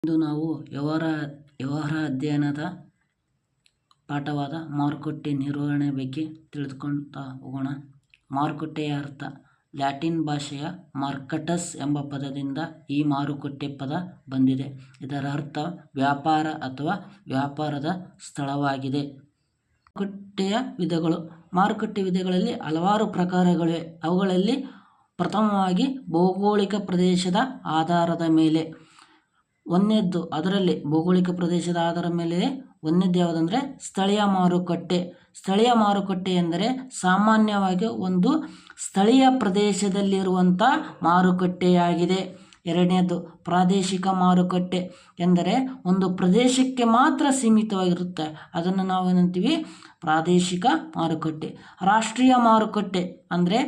ಇಂದು ನಾವು ವ್ಯವಹಾರ ಅಧ್ಯಯನದ ಪಾಠವಾದ ಮಾರುಕಟ್ಟೆ ನಿರ್ವಹಣೆ ಬಗ್ಗೆ ತಿಳಿದುಕೊಳ್ತಾ ಹೋಗೋಣ. ಮಾರುಕಟ್ಟೆಯ ಅರ್ಥ. ಲ್ಯಾಟಿನ್ ಭಾಷೆಯ ಮಾರ್ಕಟಸ್ ಎಂಬ ಪದದಿಂದ ಈ ಮಾರುಕಟ್ಟೆ ಪದ ಬಂದಿದೆ. ಇದರ ಅರ್ಥ ವ್ಯಾಪಾರ ಅಥವಾ ವ್ಯಾಪಾರದ ಸ್ಥಳವಾಗಿದೆ. ಮಾರುಕಟ್ಟೆಯ ವಿಧಗಳು. ಮಾರುಕಟ್ಟೆ ವಿಧಗಳಲ್ಲಿ ಹಲವಾರು ಪ್ರಕಾರಗಳಿವೆ. ಅವುಗಳಲ್ಲಿ ಪ್ರಥಮವಾಗಿ ಭೌಗೋಳಿಕ ಪ್ರದೇಶದ ಆಧಾರದ ಮೇಲೆ. ಒಂದನೇದ್ದು ಅದರಲ್ಲಿ ಭೌಗೋಳಿಕ ಪ್ರದೇಶದ ಆಧಾರದ ಮೇಲೆ ಒಂದನೇದ್ದು ಯಾವುದಂದರೆ ಸ್ಥಳೀಯ ಮಾರುಕಟ್ಟೆ. ಸ್ಥಳೀಯ ಮಾರುಕಟ್ಟೆ ಎಂದರೆ ಸಾಮಾನ್ಯವಾಗಿ ಒಂದು ಸ್ಥಳೀಯ ಪ್ರದೇಶದಲ್ಲಿರುವಂಥ ಮಾರುಕಟ್ಟೆಯಾಗಿದೆ. ಎರಡನೇದು ಪ್ರಾದೇಶಿಕ ಮಾರುಕಟ್ಟೆ ಎಂದರೆ ಒಂದು ಪ್ರದೇಶಕ್ಕೆ ಮಾತ್ರ ಸೀಮಿತವಾಗಿರುತ್ತೆ. ಅದನ್ನು ನಾವು ಏನಂತೀವಿ? ಪ್ರಾದೇಶಿಕ ಮಾರುಕಟ್ಟೆ. ರಾಷ್ಟ್ರೀಯ ಮಾರುಕಟ್ಟೆ ಅಂದರೆ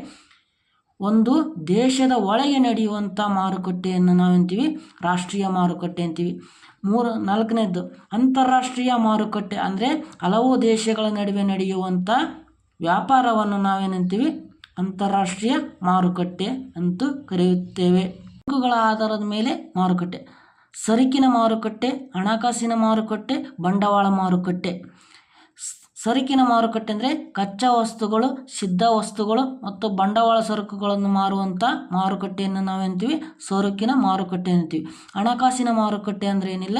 ಒಂದು ದೇಶದ ಒಳಗೆ ನಡೆಯುವಂಥ ಮಾರುಕಟ್ಟೆಯನ್ನು ನಾವೆಂತೀವಿ? ರಾಷ್ಟ್ರೀಯ ಮಾರುಕಟ್ಟೆ ಅಂತೀವಿ. ನಾಲ್ಕನೇದ್ದು ಅಂತಾರಾಷ್ಟ್ರೀಯ ಮಾರುಕಟ್ಟೆ ಅಂದರೆ ಹಲವು ದೇಶಗಳ ನಡುವೆ ನಡೆಯುವಂಥ ವ್ಯಾಪಾರವನ್ನು ನಾವೇನಂತೀವಿ? ಅಂತಾರಾಷ್ಟ್ರೀಯ ಮಾರುಕಟ್ಟೆ ಅಂತೂ ಕರೆಯುತ್ತೇವೆ. ಸರಕುಗಳ ಆಧಾರದ ಮೇಲೆ ಮಾರುಕಟ್ಟೆ. ಸರಕಿನ ಮಾರುಕಟ್ಟೆ, ಹಣಕಾಸಿನ ಮಾರುಕಟ್ಟೆ, ಬಂಡವಾಳ ಮಾರುಕಟ್ಟೆ. ಸರಕಿನ ಮಾರುಕಟ್ಟೆ ಅಂದರೆ ಕಚ್ಚಾ ವಸ್ತುಗಳು, ಸಿದ್ಧ ವಸ್ತುಗಳು ಮತ್ತು ಬಂಡವಾಳ ಸರಕುಗಳನ್ನು ಮಾರುವಂಥ ಮಾರುಕಟ್ಟೆಯನ್ನು ನಾವೆಂತೀವಿ? ಸರಕಿನ ಮಾರುಕಟ್ಟೆ ಅಂತೀವಿ. ಹಣಕಾಸಿನ ಮಾರುಕಟ್ಟೆ ಅಂದರೆ ಏನಿಲ್ಲ,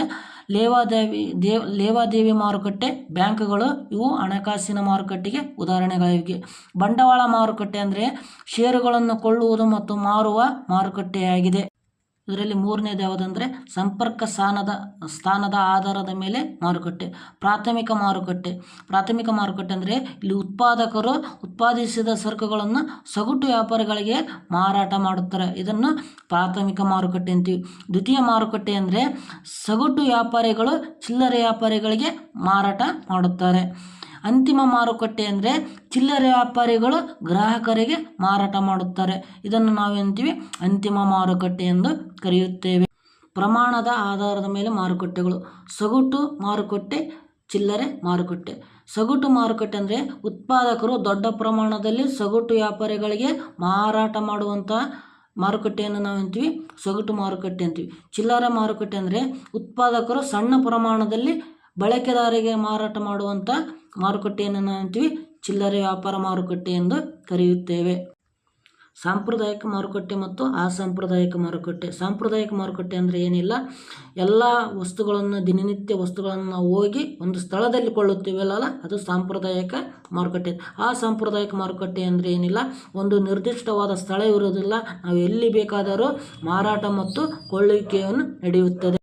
ಲೇವಾದೇವಿ ಮಾರುಕಟ್ಟೆ, ಬ್ಯಾಂಕ್ಗಳು ಇವು ಹಣಕಾಸಿನ ಮಾರುಕಟ್ಟೆಗೆ ಉದಾಹರಣೆಗಳಿವೆ. ಬಂಡವಾಳ ಮಾರುಕಟ್ಟೆ ಅಂದರೆ ಷೇರುಗಳನ್ನು ಕೊಳ್ಳುವುದು ಮತ್ತು ಮಾರುವ ಮಾರುಕಟ್ಟೆಯಾಗಿದೆ. ಇದರಲ್ಲಿ ಮೂರನೇದು ಯಾವುದಂದರೆ ಸಂಪರ್ಕ ಸ್ಥಾನದ ಆಧಾರದ ಮೇಲೆ ಮಾರುಕಟ್ಟೆ. ಪ್ರಾಥಮಿಕ ಮಾರುಕಟ್ಟೆ. ಪ್ರಾಥಮಿಕ ಮಾರುಕಟ್ಟೆ ಅಂದರೆ ಇಲ್ಲಿ ಉತ್ಪಾದಕರು ಉತ್ಪಾದಿಸಿದ ಸರಕುಗಳನ್ನು ಸಗಟು ವ್ಯಾಪಾರಿಗಳಿಗೆ ಮಾರಾಟ ಮಾಡುತ್ತಾರೆ. ಇದನ್ನು ಪ್ರಾಥಮಿಕ ಮಾರುಕಟ್ಟೆ ಅಂತೀವಿ. ದ್ವಿತೀಯ ಮಾರುಕಟ್ಟೆ ಅಂದರೆ ಸಗಟು ವ್ಯಾಪಾರಿಗಳು ಚಿಲ್ಲರೆ ವ್ಯಾಪಾರಿಗಳಿಗೆ ಮಾರಾಟ ಮಾಡುತ್ತಾರೆ. ಅಂತಿಮ ಮಾರುಕಟ್ಟೆ ಅಂದರೆ ಚಿಲ್ಲರೆ ವ್ಯಾಪಾರಿಗಳು ಗ್ರಾಹಕರಿಗೆ ಮಾರಾಟ ಮಾಡುತ್ತಾರೆ. ಇದನ್ನು ನಾವೇಂತೀವಿ? ಅಂತಿಮ ಮಾರುಕಟ್ಟೆ ಎಂದು ಕರೆಯುತ್ತೇವೆ. ಪ್ರಮಾಣದ ಆಧಾರದ ಮೇಲೆ ಮಾರುಕಟ್ಟೆಗಳು. ಸಗಟು ಮಾರುಕಟ್ಟೆ, ಚಿಲ್ಲರೆ ಮಾರುಕಟ್ಟೆ. ಸಗಟು ಮಾರುಕಟ್ಟೆ ಅಂದರೆ ಉತ್ಪಾದಕರು ದೊಡ್ಡ ಪ್ರಮಾಣದಲ್ಲಿ ಸಗಟು ವ್ಯಾಪಾರಿಗಳಿಗೆ ಮಾರಾಟ ಮಾಡುವಂಥ ಮಾರುಕಟ್ಟೆಯನ್ನು ನಾವೆಂತೀವಿ? ಸಗಟು ಮಾರುಕಟ್ಟೆ ಅಂತೀವಿ. ಚಿಲ್ಲರೆ ಮಾರುಕಟ್ಟೆ ಅಂದರೆ ಉತ್ಪಾದಕರು ಸಣ್ಣ ಪ್ರಮಾಣದಲ್ಲಿ ಬಳಕೆದಾರರಿಗೆ ಮಾರಾಟ ಮಾಡುವಂಥ ಮಾರುಕಟ್ಟೆಯನ್ನು ನಾವೆಂತೀವಿ? ಚಿಲ್ಲರೆ ವ್ಯಾಪಾರ ಮಾರುಕಟ್ಟೆ ಎಂದು ಕರೆಯುತ್ತೇವೆ. ಸಾಂಪ್ರದಾಯಿಕ ಮಾರುಕಟ್ಟೆ ಮತ್ತು ಅಸಾಂಪ್ರದಾಯಿಕ ಮಾರುಕಟ್ಟೆ. ಸಾಂಪ್ರದಾಯಿಕ ಮಾರುಕಟ್ಟೆ ಅಂದರೆ ಏನಿಲ್ಲ, ಎಲ್ಲ ವಸ್ತುಗಳನ್ನು, ದಿನನಿತ್ಯ ವಸ್ತುಗಳನ್ನು ನಾವು ಹೋಗಿ ಒಂದು ಸ್ಥಳದಲ್ಲಿ ಕೊಳ್ಳುತ್ತೇವಲ್ಲ, ಅದು ಸಾಂಪ್ರದಾಯಿಕ ಮಾರುಕಟ್ಟೆ. ಅಸಾಂಪ್ರದಾಯಿಕ ಮಾರುಕಟ್ಟೆ ಅಂದರೆ ಏನಿಲ್ಲ, ಒಂದು ನಿರ್ದಿಷ್ಟವಾದ ಸ್ಥಳ ಇರುವುದಿಲ್ಲ, ನಾವು ಎಲ್ಲಿ ಬೇಕಾದರೂ ಮಾರಾಟ ಮತ್ತು ಕೊಳ್ಳುವಿಕೆಯನ್ನು ನಡೆಯುತ್ತದೆ.